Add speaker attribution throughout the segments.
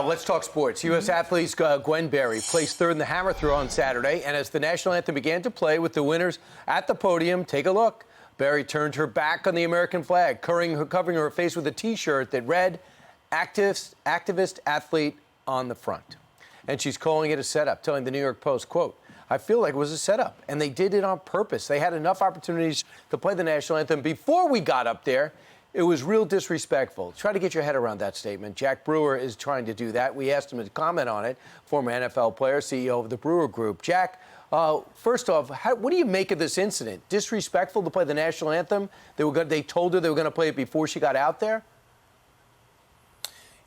Speaker 1: Let's talk sports. U.S. athletes Gwen Berry placed third in the hammer throw on Saturday, and as the national anthem began to play with the winners at the podium, take a look. Berry turned her back on the American flag, covering her face with a T-shirt that read, activist athlete on the front. And she's calling it a setup, telling the New York Post, quote, "I feel like it was a setup, and they did it on purpose. They had enough opportunities to play the national anthem before we got up there. It was real disrespectful." Try to get your head around that statement. Jack Brewer is trying to do that. We asked him to comment on it, former NFL player, CEO of the Brewer Group. Jack, first off, what do you make of this incident? Disrespectful to play the national anthem? They told her they were going to play it before she got out there?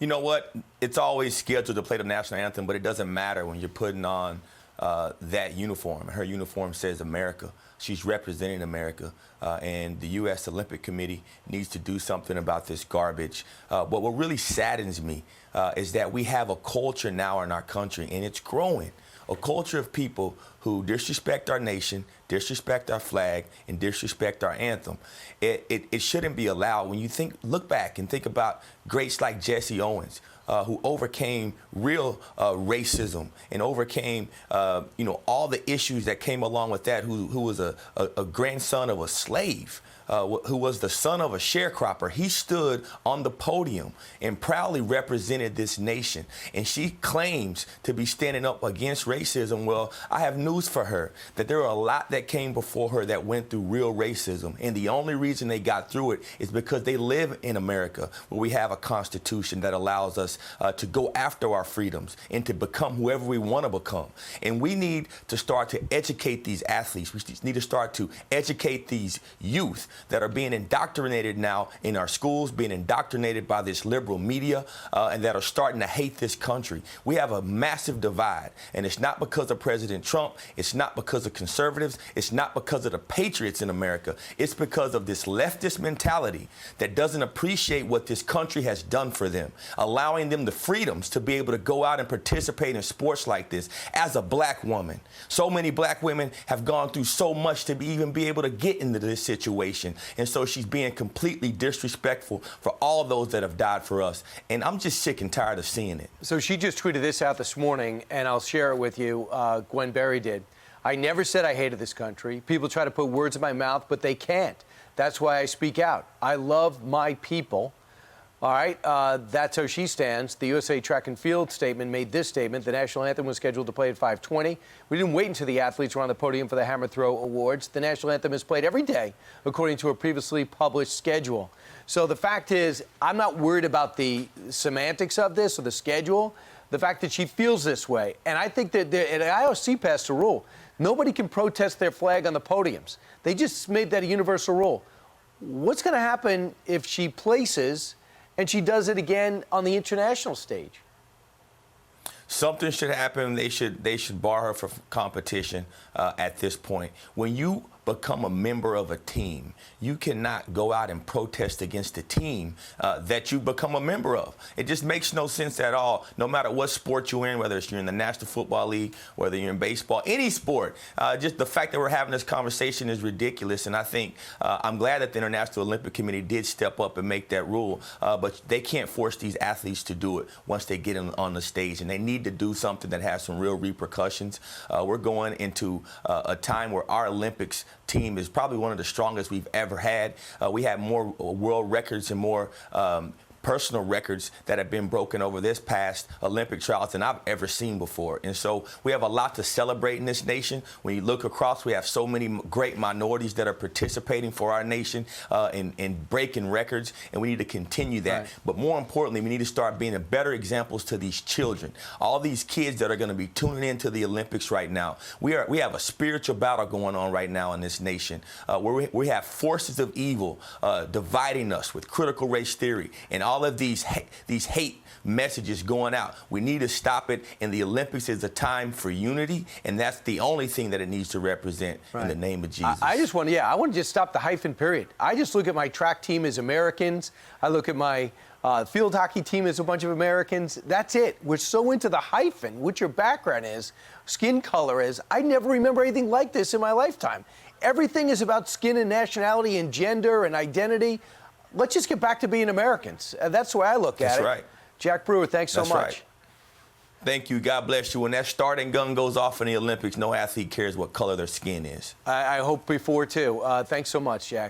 Speaker 2: You know what? It's always scheduled to play the national anthem, but it doesn't matter when you're putting on that uniform. Her uniform says America. She's representing America, and the U.S. Olympic Committee needs to do something about this garbage. But what really saddens me is that we have a culture now in our country, and it's growing, a culture of people who disrespect our nation, disrespect our flag, and disrespect our anthem. It shouldn't be allowed. When you look back and think about greats like Jesse Owens, who overcame real racism and overcame, all the issues that came along with that, who was a grandson of a slave, who was the son of a sharecropper. He stood on the podium and proudly represented this nation. And she claims to be standing up against racism. Well, I have news for her, that there are a lot that came before her that went through real racism. And the only reason they got through it is because they live in America, where we have a constitution that allows us to go after our freedoms and to become whoever we want to become. And we need to start to educate these athletes. We need to start to educate these youth that are being indoctrinated now in our schools, being indoctrinated by this liberal media, and that are starting to hate this country. We have a massive divide, and it's not because of President Trump. It's not because of conservatives. It's not because of the patriots in America. It's because of this leftist mentality that doesn't appreciate what this country has done for them, allowing them the freedoms to be able to go out and participate in sports like this. As a black woman, so many black women have gone through so much to even be able to get into this situation. And so she's being completely disrespectful for all those that have died for us. And I'm just sick and tired of seeing it.
Speaker 1: So she just tweeted this out this morning, and I'll share it with you. Gwen Berry did. "I never said I hated this country. People try to put words in my mouth, but they can't. That's why I speak out. I love my people." All right, that's how she stands. The USA Track and Field statement made this statement. The national anthem was scheduled to play at 5:20. We didn't wait until the athletes were on the podium for the Hammer Throw Awards. The national anthem is played every day, according to a previously published schedule. So the fact is, I'm not worried about the semantics of this or the schedule. The fact that she feels this way. And I think that the IOC passed a rule. Nobody can protest their flag on the podiums. They just made that a universal rule. What's going to happen if she places and she does it again on the international stage?
Speaker 2: Something should happen. They should bar her from competition at this point. When you become a member of a team, you cannot go out and protest against the team that you become a member of. It just makes no sense at all, no matter what sport you're in, whether it's you're in the National Football League, whether you're in baseball, any sport. Just the fact that we're having this conversation is ridiculous, and I think I'm glad that the International Olympic Committee did step up and make that rule, but they can't force these athletes to do it once they get on the stage, and they need to do something that has some real repercussions. We're going into a time where our Olympics team is probably one of the strongest we've ever had. We have more world records and more personal records that have been broken over this past Olympic trials than I've ever seen before. And so we have a lot to celebrate in this nation. When you look across, we have so many great minorities that are participating for our nation in breaking records, and we need to continue that. Right. But more importantly, we need to start being better examples to these children, all these kids that are going to be tuning into the Olympics right now. We have a spiritual battle going on right now in this nation, where we have forces of evil dividing us with critical race theory and all of these hate messages going out. We need to stop it, and the Olympics is a time for unity, and that's the only thing that it needs to represent. Right. In the name of Jesus.
Speaker 1: I just want to just stop the hyphen period. I just look at my track team as Americans. I look at my field hockey team as a bunch of Americans. That's it. We're so into the hyphen, what your background is, skin color is. I never remember anything like this in my lifetime. Everything is about skin and nationality and gender and identity. Let's just get back to being Americans. That's the way I look at it.
Speaker 2: That's right.
Speaker 1: Jack Brewer, thanks so much.
Speaker 2: Right. Thank you. God bless you. When that starting gun goes off in the Olympics, no athlete cares what color their skin is.
Speaker 1: I hope before, too. Thanks so much, Jack.